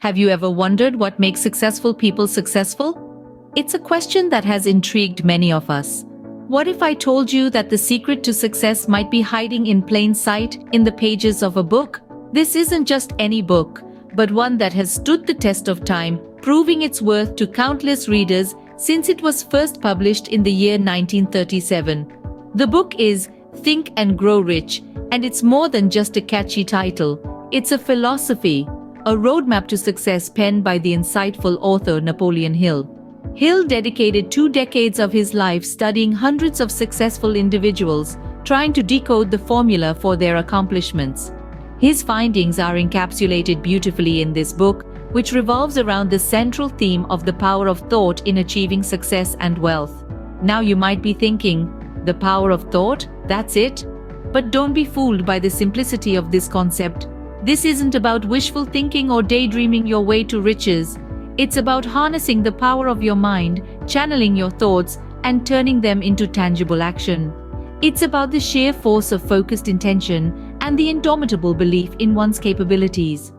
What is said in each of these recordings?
Have you ever wondered what makes successful people successful? It's a question that has intrigued many of us. What if I told you that the secret to success might be hiding in plain sight in the pages of a book? This isn't just any book, but one that has stood the test of time, proving its worth to countless readers since it was first published in the year 1937. The book is Think and Grow Rich, and it's more than just a catchy title. It's a philosophy, a roadmap to success penned by the insightful author Napoleon Hill. Hill dedicated 2 decades of his life studying hundreds of successful individuals, trying to decode the formula for their accomplishments. His findings are encapsulated beautifully in this book, which revolves around the central theme of the power of thought in achieving success and wealth. Now you might be thinking, the power of thought? That's it? But don't be fooled by the simplicity of this concept. This isn't about wishful thinking or daydreaming your way to riches. It's about harnessing the power of your mind, channeling your thoughts, and turning them into tangible action. It's about the sheer force of focused intention and the indomitable belief in one's capabilities.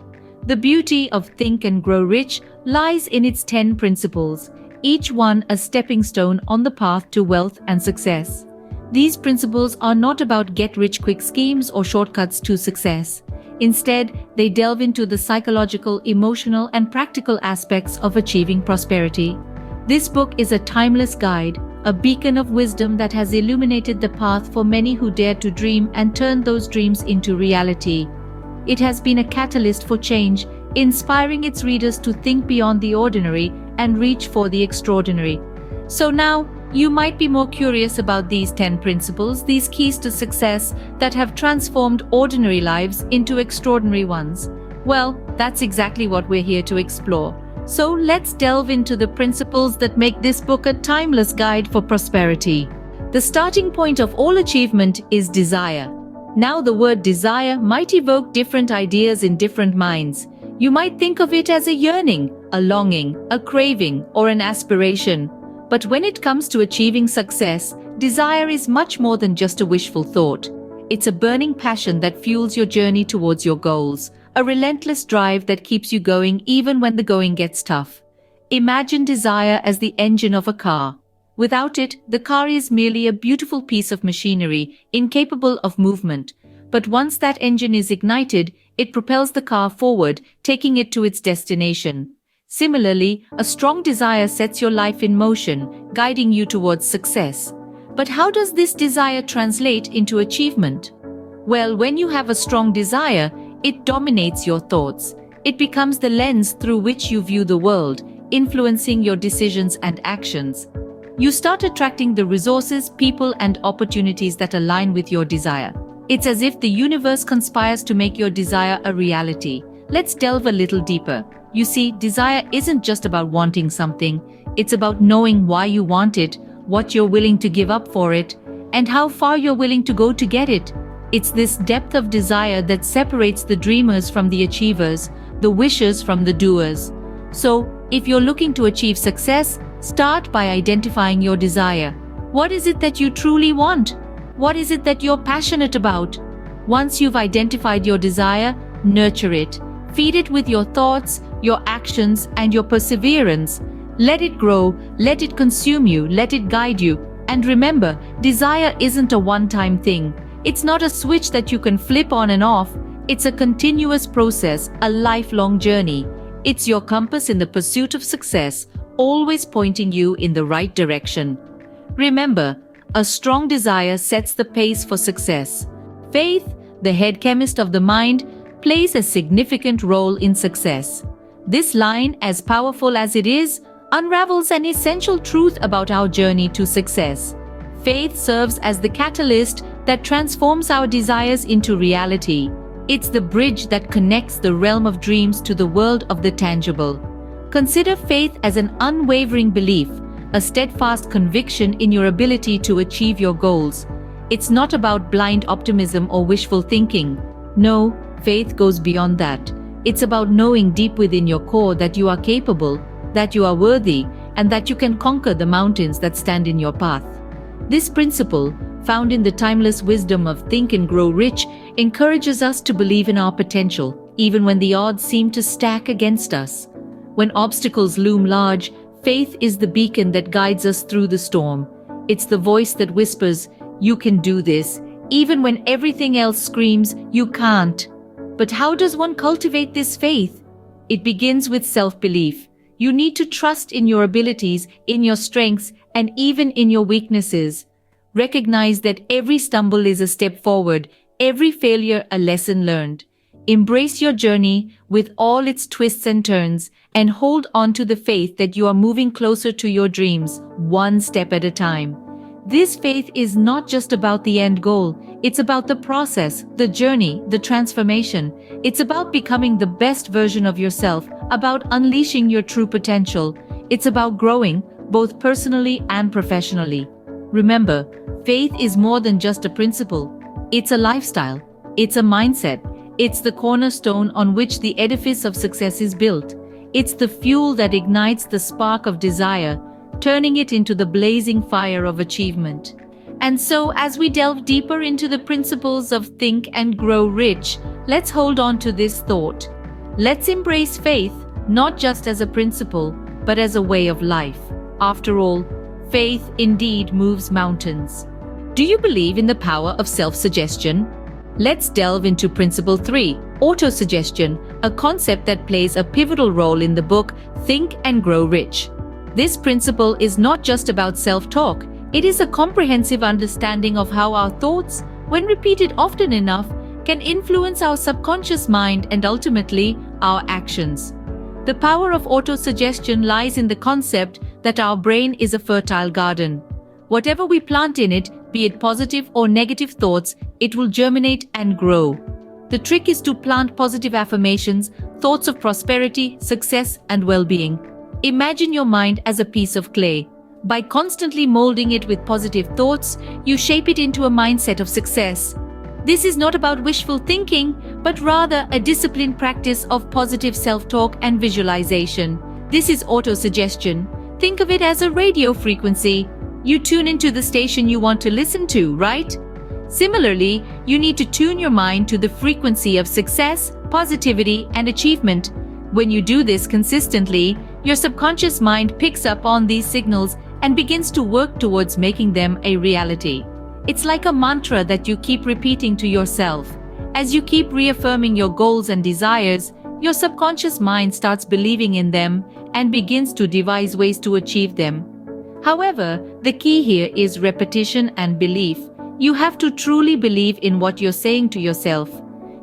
The beauty of Think and Grow Rich lies in its 10 principles, each one a stepping stone on the path to wealth and success. These principles are not about get-rich-quick schemes or shortcuts to success. Instead, they delve into the psychological, emotional, and practical aspects of achieving prosperity. This book is a timeless guide, a beacon of wisdom that has illuminated the path for many who dare to dream and turn those dreams into reality. It has been a catalyst for change, inspiring its readers to think beyond the ordinary and reach for the extraordinary. So now, you might be more curious about these 10 principles, these keys to success that have transformed ordinary lives into extraordinary ones. Well, that's exactly what we're here to explore. So let's delve into the principles that make this book a timeless guide for prosperity. The starting point of all achievement is desire. Now, the word desire might evoke different ideas in different minds. You might think of it as a yearning, a longing, a craving, or an aspiration. But when it comes to achieving success, desire is much more than just a wishful thought. It's a burning passion that fuels your journey towards your goals, a relentless drive that keeps you going even when the going gets tough. Imagine desire as the engine of a car. Without it, the car is merely a beautiful piece of machinery, incapable of movement. But once that engine is ignited, it propels the car forward, taking it to its destination. Similarly, a strong desire sets your life in motion, guiding you towards success. But how does this desire translate into achievement? Well, when you have a strong desire, it dominates your thoughts. It becomes the lens through which you view the world, influencing your decisions and actions. You start attracting the resources, people, and opportunities that align with your desire. It's as if the universe conspires to make your desire a reality. Let's delve a little deeper. You see, desire isn't just about wanting something. It's about knowing why you want it, what you're willing to give up for it, and how far you're willing to go to get it. It's this depth of desire that separates the dreamers from the achievers, the wishers from the doers. So, if you're looking to achieve success, start by identifying your desire. What is it that you truly want? What is it that you're passionate about? Once you've identified your desire, nurture it. Feed it with your thoughts, your actions, and your perseverance. Let it grow, let it consume you, let it guide you. And remember, desire isn't a one-time thing. It's not a switch that you can flip on and off. It's a continuous process, a lifelong journey. It's your compass in the pursuit of success, always pointing you in the right direction. Remember, a strong desire sets the pace for success. Faith, the head chemist of the mind, plays a significant role in success. This line, as powerful as it is, unravels an essential truth about our journey to success. Faith serves as the catalyst that transforms our desires into reality. It's the bridge that connects the realm of dreams to the world of the tangible. Consider faith as an unwavering belief, a steadfast conviction in your ability to achieve your goals. It's not about blind optimism or wishful thinking. No, faith goes beyond that. It's about knowing deep within your core that you are capable, that you are worthy, and that you can conquer the mountains that stand in your path. This principle, found in the timeless wisdom of Think and Grow Rich, encourages us to believe in our potential, even when the odds seem to stack against us. When obstacles loom large, faith is the beacon that guides us through the storm. It's the voice that whispers, "You can do this," even when everything else screams, "You can't." But how does one cultivate this faith? It begins with self-belief. You need to trust in your abilities, in your strengths, and even in your weaknesses. Recognize that every stumble is a step forward, every failure a lesson learned. Embrace your journey with all its twists and turns, and hold on to the faith that you are moving closer to your dreams, one step at a time. This faith is not just about the end goal, it's about the process, the journey, the transformation. It's about becoming the best version of yourself, about unleashing your true potential. It's about growing, both personally and professionally. Remember, faith is more than just a principle. It's a lifestyle. It's a mindset. It's the cornerstone on which the edifice of success is built. It's the fuel that ignites the spark of desire, turning it into the blazing fire of achievement. And so, as we delve deeper into the principles of Think and Grow Rich, let's hold on to this thought. Let's embrace faith, not just as a principle, but as a way of life. After all, faith indeed moves mountains. Do you believe in the power of self-suggestion? Let's delve into Principle 3, Autosuggestion, a concept that plays a pivotal role in the book Think and Grow Rich. This principle is not just about self-talk, it is a comprehensive understanding of how our thoughts, when repeated often enough, can influence our subconscious mind and ultimately our actions. The power of autosuggestion lies in the concept that our brain is a fertile garden. Whatever we plant in it, be it positive or negative thoughts, it will germinate and grow. The trick is to plant positive affirmations, thoughts of prosperity, success, and well-being. Imagine your mind as a piece of clay. By constantly molding it with positive thoughts, you shape it into a mindset of success. This is not about wishful thinking, but rather a disciplined practice of positive self-talk and visualization. This is autosuggestion. Think of it as a radio frequency. You tune into the station you want to listen to, right? Similarly, you need to tune your mind to the frequency of success, positivity, and achievement. When you do this consistently, your subconscious mind picks up on these signals and begins to work towards making them a reality. It's like a mantra that you keep repeating to yourself. As you keep reaffirming your goals and desires, your subconscious mind starts believing in them and begins to devise ways to achieve them. However, the key here is repetition and belief. You have to truly believe in what you're saying to yourself.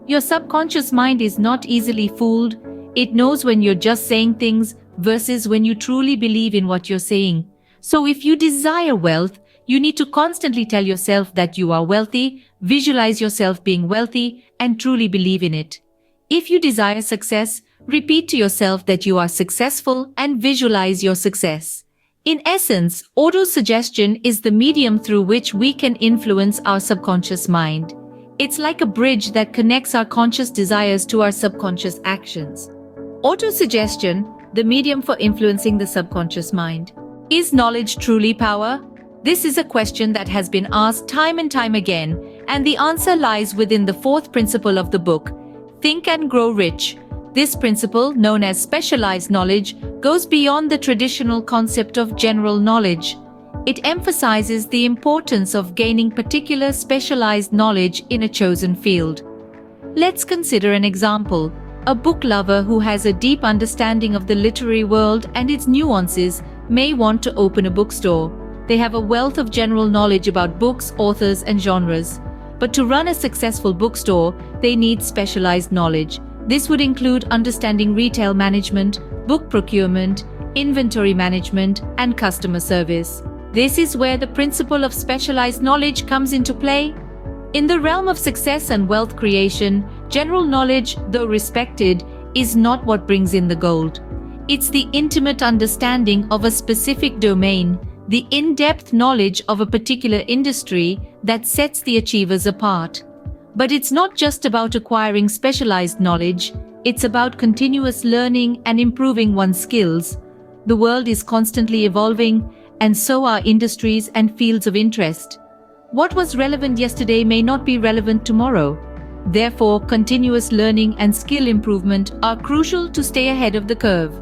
Your subconscious mind is not easily fooled. It knows when you're just saying things versus when you truly believe in what you're saying. So if you desire wealth, you need to constantly tell yourself that you are wealthy, visualize yourself being wealthy, and truly believe in it. If you desire success, repeat to yourself that you are successful and visualize your success. In essence, autosuggestion is the medium through which we can influence our subconscious mind. It's like a bridge that connects our conscious desires to our subconscious actions. Autosuggestion, the medium for influencing the subconscious mind. Is knowledge truly power? This is a question that has been asked time and time again, and the answer lies within the fourth principle of the book, Think and Grow Rich. This principle, known as specialized knowledge, goes beyond the traditional concept of general knowledge. It emphasizes the importance of gaining particular specialized knowledge in a chosen field. Let's consider an example. A book lover who has a deep understanding of the literary world and its nuances may want to open a bookstore. They have a wealth of general knowledge about books, authors, and genres. But to run a successful bookstore, they need specialized knowledge. This would include understanding retail management, book procurement, inventory management, and customer service. This is where the principle of specialized knowledge comes into play. In the realm of success and wealth creation, general knowledge, though respected, is not what brings in the gold. It's the intimate understanding of a specific domain, the in-depth knowledge of a particular industry that sets the achievers apart. But it's not just about acquiring specialized knowledge, it's about continuous learning and improving one's skills. The world is constantly evolving, and so are industries and fields of interest. What was relevant yesterday may not be relevant tomorrow. Therefore, continuous learning and skill improvement are crucial to stay ahead of the curve.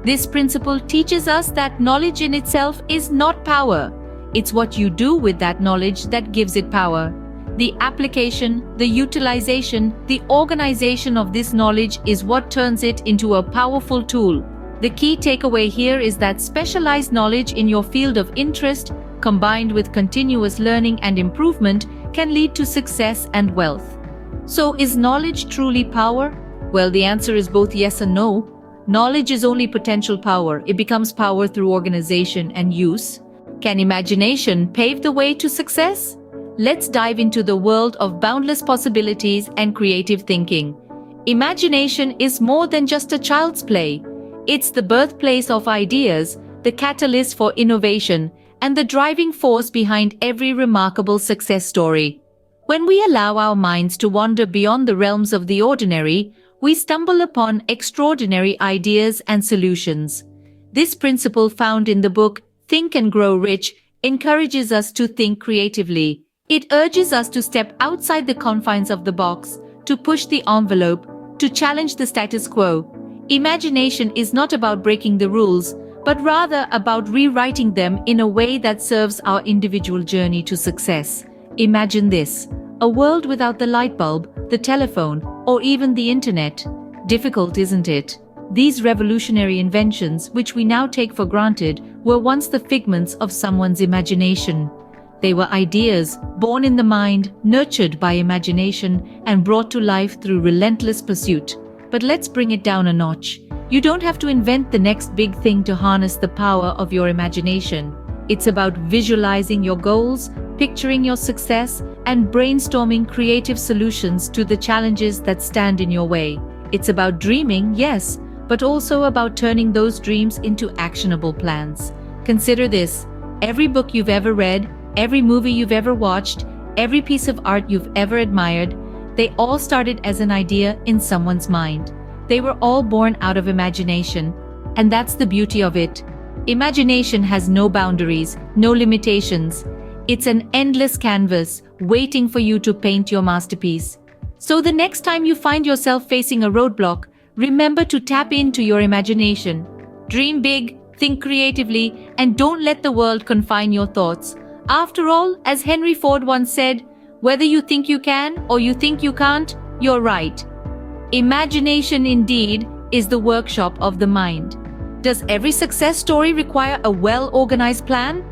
This principle teaches us that knowledge in itself is not power. It's what you do with that knowledge that gives it power. The application, the utilization, the organization of this knowledge is what turns it into a powerful tool. The key takeaway here is that specialized knowledge in your field of interest, combined with continuous learning and improvement, can lead to success and wealth. So, is knowledge truly power? Well, the answer is both yes and no. Knowledge is only potential power. It becomes power through organization and use. Can imagination pave the way to success? Let's dive into the world of boundless possibilities and creative thinking. Imagination is more than just a child's play. It's the birthplace of ideas, the catalyst for innovation, and the driving force behind every remarkable success story. When we allow our minds to wander beyond the realms of the ordinary, we stumble upon extraordinary ideas and solutions. This principle, found in the book Think and Grow Rich, encourages us to think creatively. It urges us to step outside the confines of the box, to push the envelope, to challenge the status quo. Imagination is not about breaking the rules, but rather about rewriting them in a way that serves our individual journey to success. Imagine this: a world without the light bulb, the telephone, or even the internet. Difficult, isn't it? These revolutionary inventions, which we now take for granted, were once the figments of someone's imagination. They were ideas born in the mind, nurtured by imagination, and brought to life through relentless pursuit. But let's bring it down a notch. You don't have to invent the next big thing to harness the power of your imagination. It's about visualizing your goals, picturing your success, and brainstorming creative solutions to the challenges that stand in your way. It's about dreaming, yes, but also about turning those dreams into actionable plans. Consider this: every book you've ever read, every movie you've ever watched, every piece of art you've ever admired, they all started as an idea in someone's mind. They were all born out of imagination, and that's the beauty of it. Imagination has no boundaries, no limitations. It's an endless canvas waiting for you to paint your masterpiece. So the next time you find yourself facing a roadblock, remember to tap into your imagination. Dream big, think creatively, and don't let the world confine your thoughts. After all, as Henry Ford once said, whether you think you can or you think you can't, you're right. Imagination, indeed, is the workshop of the mind. Does every success story require a well-organized plan?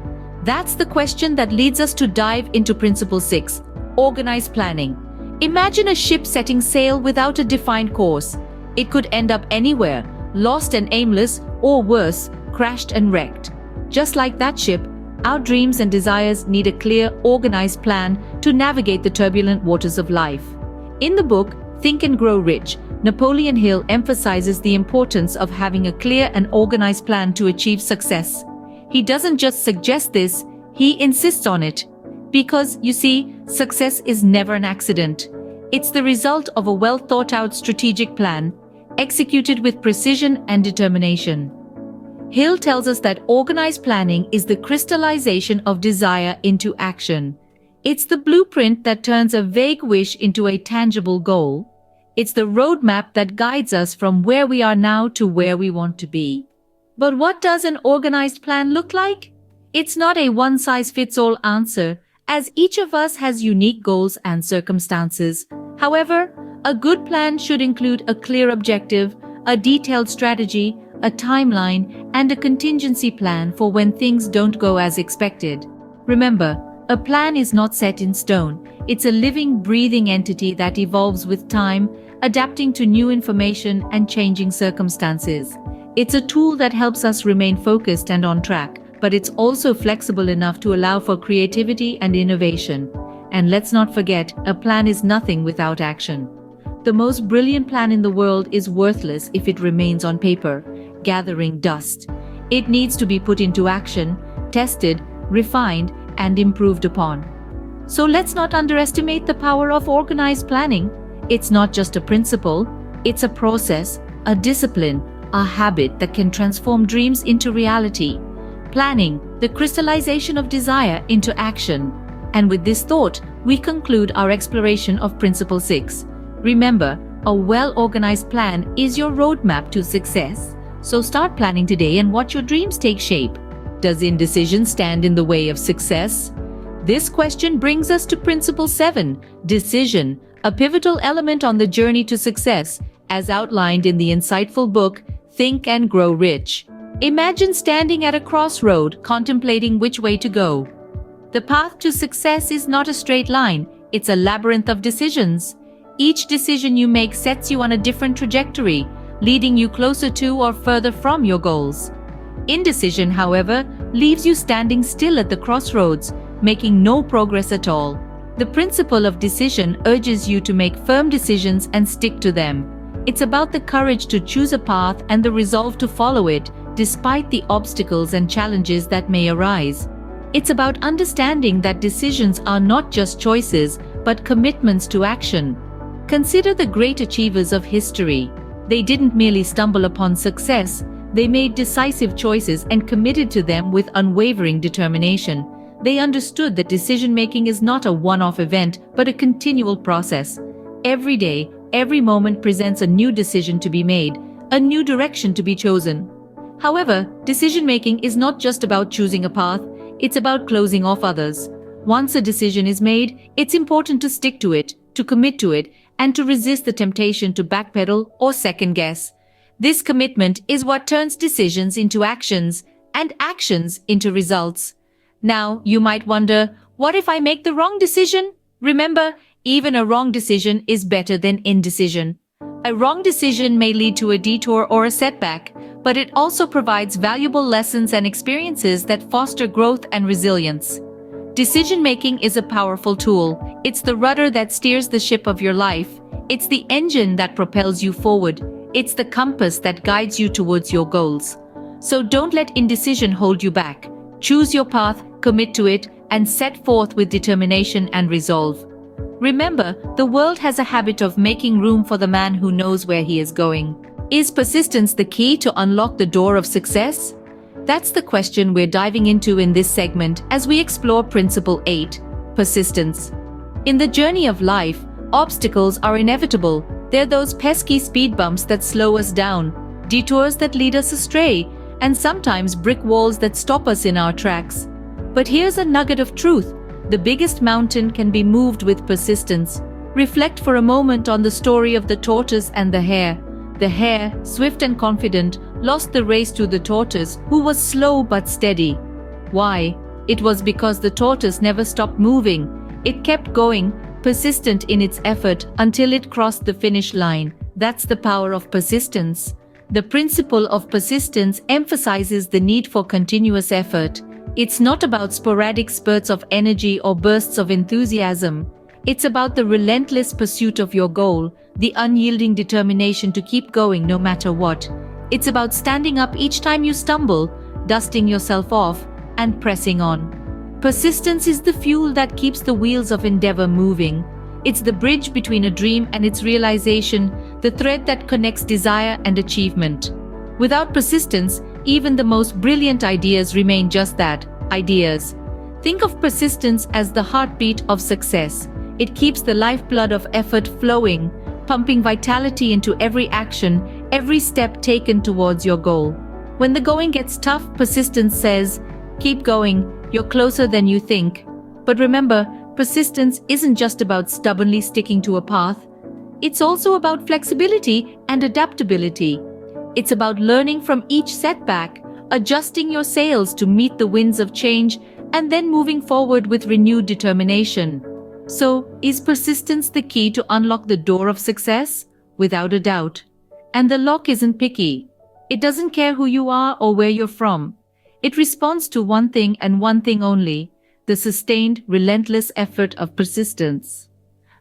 That's the question that leads us to dive into Principle 6, Organized Planning. Imagine a ship setting sail without a defined course. It could end up anywhere, lost and aimless, or worse, crashed and wrecked. Just like that ship, our dreams and desires need a clear, organized plan to navigate the turbulent waters of life. In the book, Think and Grow Rich, Napoleon Hill emphasizes the importance of having a clear and organized plan to achieve success. He doesn't just suggest this, he insists on it. Because, you see, success is never an accident. It's the result of a well-thought-out strategic plan, executed with precision and determination. Hill tells us that organized planning is the crystallization of desire into action. It's the blueprint that turns a vague wish into a tangible goal. It's the roadmap that guides us from where we are now to where we want to be. But what does an organized plan look like? It's not a one-size-fits-all answer, as each of us has unique goals and circumstances. However, a good plan should include a clear objective, a detailed strategy, a timeline, and a contingency plan for when things don't go as expected. Remember, a plan is not set in stone. It's a living, breathing entity that evolves with time, adapting to new information and changing circumstances. It's a tool that helps us remain focused and on track, but it's also flexible enough to allow for creativity and innovation. And let's not forget, a plan is nothing without action. The most brilliant plan in the world is worthless if it remains on paper, gathering dust. It needs to be put into action, tested, refined, and improved upon. So let's not underestimate the power of organized planning. It's not just a principle, it's a process, a discipline, a habit that can transform dreams into reality. Planning, the crystallization of desire into action. And with this thought, we conclude our exploration of Principle 6. Remember, a well-organized plan is your roadmap to success. So start planning today and watch your dreams take shape. Does indecision stand in the way of success? This question brings us to Principle 7, Decision, a pivotal element on the journey to success, as outlined in the insightful book, Think and Grow Rich. Imagine standing at a crossroad, contemplating which way to go. The path to success is not a straight line, it's a labyrinth of decisions. Each decision you make sets you on a different trajectory, leading you closer to or further from your goals. Indecision, however, leaves you standing still at the crossroads, making no progress at all. The principle of decision urges you to make firm decisions and stick to them. It's about the courage to choose a path and the resolve to follow it, despite the obstacles and challenges that may arise. It's about understanding that decisions are not just choices, but commitments to action. Consider the great achievers of history. They didn't merely stumble upon success, they made decisive choices and committed to them with unwavering determination. They understood that decision-making is not a one-off event, but a continual process. Every day, every moment presents a new decision to be made, a new direction to be chosen. However, decision-making is not just about choosing a path, it's about closing off others. Once a decision is made, it's important to stick to it, to commit to it, and to resist the temptation to backpedal or second-guess. This commitment is what turns decisions into actions, and actions into results. Now, you might wonder, what if I make the wrong decision? Remember, even a wrong decision is better than indecision. A wrong decision may lead to a detour or a setback, but it also provides valuable lessons and experiences that foster growth and resilience. Decision-making is a powerful tool. It's the rudder that steers the ship of your life. It's the engine that propels you forward. It's the compass that guides you towards your goals. So don't let indecision hold you back. Choose your path, commit to it, and set forth with determination and resolve. Remember, the world has a habit of making room for the man who knows where he is going. Is persistence the key to unlock the door of success? That's the question we're diving into in this segment as we explore Principle 8, Persistence. In the journey of life, obstacles are inevitable. They're those pesky speed bumps that slow us down, detours that lead us astray, and sometimes brick walls that stop us in our tracks. But here's a nugget of truth. The biggest mountain can be moved with persistence. Reflect for a moment on the story of the tortoise and the hare. The hare, swift and confident, lost the race to the tortoise, who was slow but steady. Why? It was because the tortoise never stopped moving. It kept going, persistent in its effort, until it crossed the finish line. That's the power of persistence. The principle of persistence emphasizes the need for continuous effort. It's not about sporadic spurts of energy or bursts of enthusiasm. It's about the relentless pursuit of your goal, the unyielding determination to keep going no matter what. It's about standing up each time you stumble, dusting yourself off, and pressing on. Persistence is the fuel that keeps the wheels of endeavor moving. It's the bridge between a dream and its realization, the thread that connects desire and achievement. Without persistence, even the most brilliant ideas remain just that, ideas. Think of persistence as the heartbeat of success. It keeps the lifeblood of effort flowing, pumping vitality into every action, every step taken towards your goal. When the going gets tough, persistence says, keep going, you're closer than you think. But remember, persistence isn't just about stubbornly sticking to a path. It's also about flexibility and adaptability. It's about learning from each setback, adjusting your sails to meet the winds of change, and then moving forward with renewed determination. So, is persistence the key to unlock the door of success? Without a doubt. And the lock isn't picky. It doesn't care who you are or where you're from. It responds to one thing and one thing only: the sustained, relentless effort of persistence.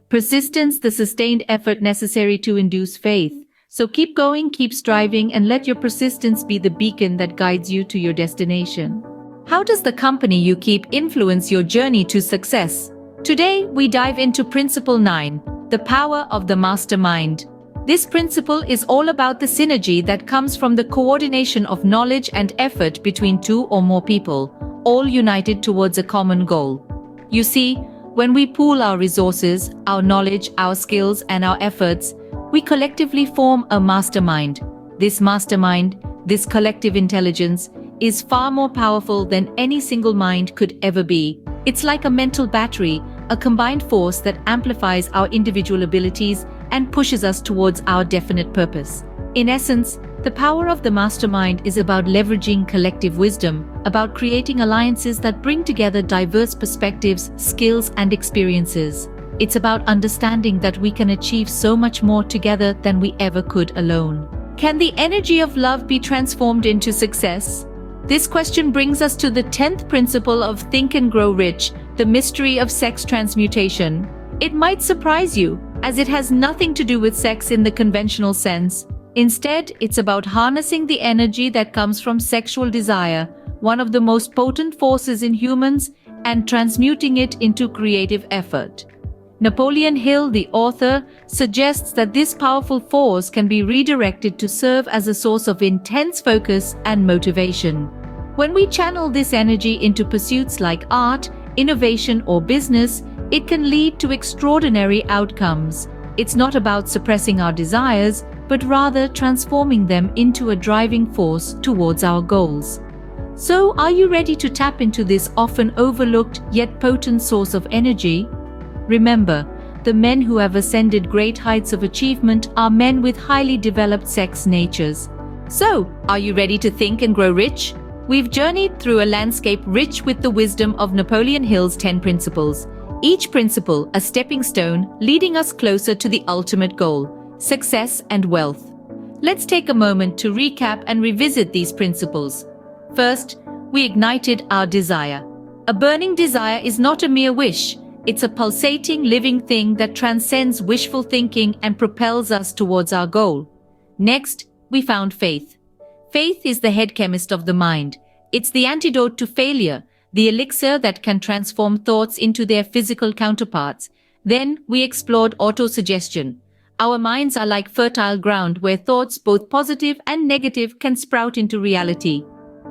Persistence, the sustained effort necessary to induce faith. So keep going, keep striving, and let your persistence be the beacon that guides you to your destination. How does the company you keep influence your journey to success? Today, we dive into Principle 9, the power of the mastermind. This principle is all about the synergy that comes from the coordination of knowledge and effort between two or more people, all united towards a common goal. You see, When we pool our resources, our knowledge, our skills, and our efforts, we collectively form a mastermind. This mastermind, this collective intelligence, is far more powerful than any single mind could ever be. It's like a mental battery, a combined force that amplifies our individual abilities and pushes us towards our definite purpose. In essence, the power of the mastermind is about leveraging collective wisdom, about creating alliances that bring together diverse perspectives, skills, and experiences. It's about understanding that we can achieve so much more together than we ever could alone. Can the energy of love be transformed into success? This question brings us to the 10th principle of Think and Grow Rich, the mystery of sex transmutation. It might surprise you, as it has nothing to do with sex in the conventional sense. Instead, it's about harnessing the energy that comes from sexual desire, one of the most potent forces in humans, and transmuting it into creative effort. Napoleon Hill, the author, suggests that this powerful force can be redirected to serve as a source of intense focus and motivation. When we channel this energy into pursuits like art, innovation, or business, it can lead to extraordinary outcomes. It's not about suppressing our desires, but rather transforming them into a driving force towards our goals. So, are you ready to tap into this often overlooked yet potent source of energy? Remember, the men who have ascended great heights of achievement are men with highly developed sex natures. So, are you ready to think and grow rich? We've journeyed through a landscape rich with the wisdom of Napoleon Hill's 10 principles. Each principle a stepping stone leading us closer to the ultimate goal: success and wealth. Let's take a moment to recap and revisit these principles. First, we ignited our desire. A burning desire is not a mere wish. It's a pulsating, living thing that transcends wishful thinking and propels us towards our goal. Next, we found faith. Faith is the head chemist of the mind. It's the antidote to failure, the elixir that can transform thoughts into their physical counterparts. Then, we explored autosuggestion. Our minds are like fertile ground where thoughts, both positive and negative, can sprout into reality.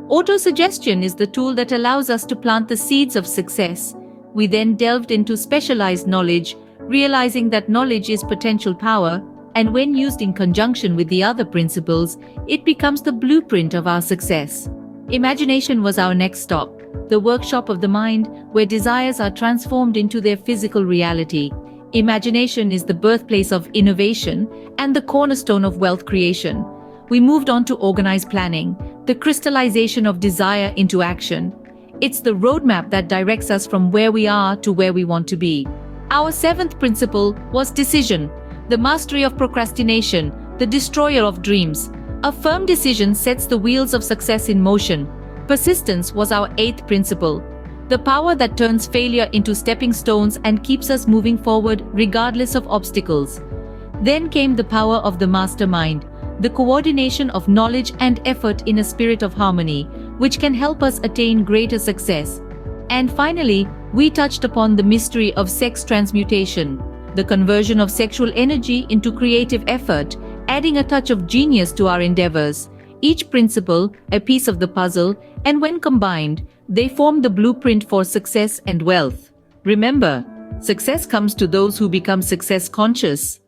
Autosuggestion is the tool that allows us to plant the seeds of success. We then delved into specialized knowledge, realizing that knowledge is potential power, and when used in conjunction with the other principles, it becomes the blueprint of our success. Imagination was our next stop, the workshop of the mind, where desires are transformed into their physical reality. Imagination is the birthplace of innovation and the cornerstone of wealth creation. We moved on to organized planning, the crystallization of desire into action. It's the roadmap that directs us from where we are to where we want to be. Our 7th principle was decision, the mastery of procrastination, the destroyer of dreams. A firm decision sets the wheels of success in motion. Persistence was our 8th principle, the power that turns failure into stepping stones and keeps us moving forward regardless of obstacles. Then came the power of the mastermind, the coordination of knowledge and effort in a spirit of harmony, which can help us attain greater success. And finally, we touched upon the mystery of sex transmutation, the conversion of sexual energy into creative effort, adding a touch of genius to our endeavors. Each principle, a piece of the puzzle, and when combined, they form the blueprint for success and wealth. Remember, success comes to those who become success conscious.